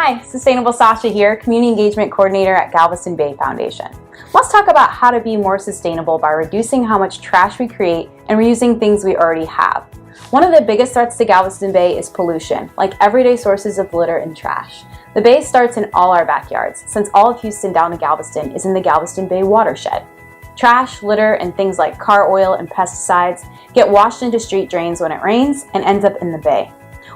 Hi, Sustainable Sasha here, Community Engagement Coordinator at Galveston Bay Foundation. Let's talk about how to be more sustainable by reducing how much trash we create and reusing things we already have. One of the biggest threats to Galveston Bay is pollution, like everyday sources of litter and trash. The bay starts in all our backyards, since all of Houston down to Galveston is in the Galveston Bay watershed. Trash, litter, and things like car oil and pesticides get washed into street drains when it rains and ends up in the bay.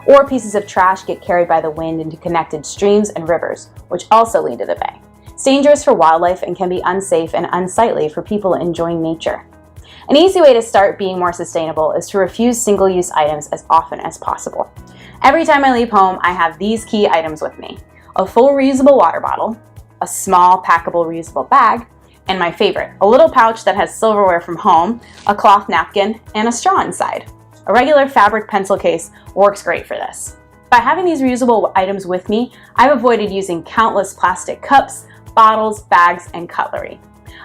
Or pieces of trash get carried by the wind into connected streams and rivers, which also lead to the bay. It's dangerous for wildlife and can be unsafe and unsightly for people enjoying nature. An easy way to start being more sustainable is to refuse single-use items as often as possible. Every time I leave home, I have these key items with me: a full reusable water bottle, a small packable reusable bag, and my favorite, a little pouch that has silverware from home, a cloth napkin, and a straw inside. A regular fabric pencil case works great for this. By having these reusable items with me, I've avoided using countless plastic cups, bottles, bags, and cutlery.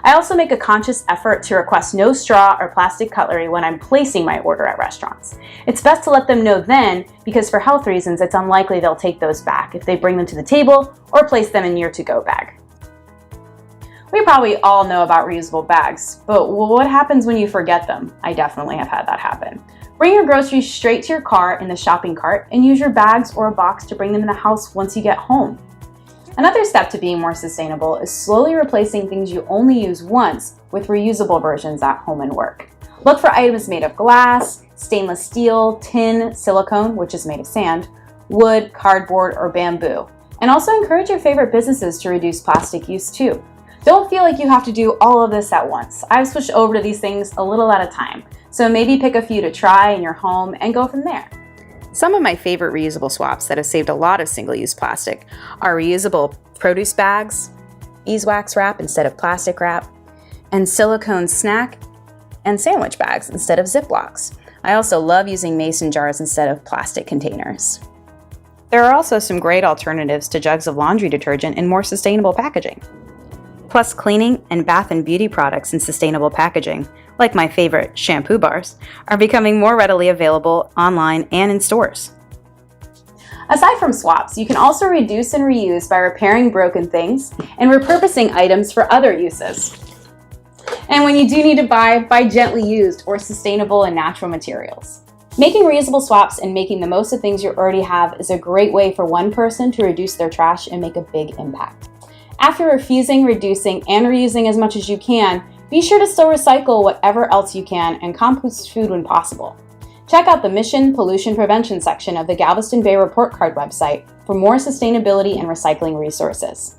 I also make a conscious effort to request no straw or plastic cutlery when I'm placing my order at restaurants. It's best to let them know then, because for health reasons, it's unlikely they'll take those back if they bring them to the table or place them in your to-go bag. We probably all know about reusable bags, but what happens when you forget them? I definitely have had that happen. Bring your groceries straight to your car in the shopping cart and use your bags or a box to bring them in the house once you get home. Another step to being more sustainable is slowly replacing things you only use once with reusable versions at home and work. Look for items made of glass, stainless steel, tin, silicone, which is made of sand, wood, cardboard, or bamboo. And also encourage your favorite businesses to reduce plastic use too. Don't feel like you have to do all of this at once. I've switched over to these things a little at a time. So maybe pick a few to try in your home and go from there. Some of my favorite reusable swaps that have saved a lot of single-use plastic are reusable produce bags, beeswax wrap instead of plastic wrap, and silicone snack and sandwich bags instead of Ziplocs. I also love using mason jars instead of plastic containers. There are also some great alternatives to jugs of laundry detergent in more sustainable packaging. Plus, cleaning and bath and beauty products in sustainable packaging, like my favorite shampoo bars, are becoming more readily available online and in stores. Aside from swaps, you can also reduce and reuse by repairing broken things and repurposing items for other uses. And when you do need to buy gently used or sustainable and natural materials. Making reusable swaps and making the most of things you already have is a great way for one person to reduce their trash and make a big impact. After refusing, reducing, and reusing as much as you can, be sure to still recycle whatever else you can and compost food when possible. Check out the Mission Pollution Prevention section of the Galveston Bay Report Card website for more sustainability and recycling resources.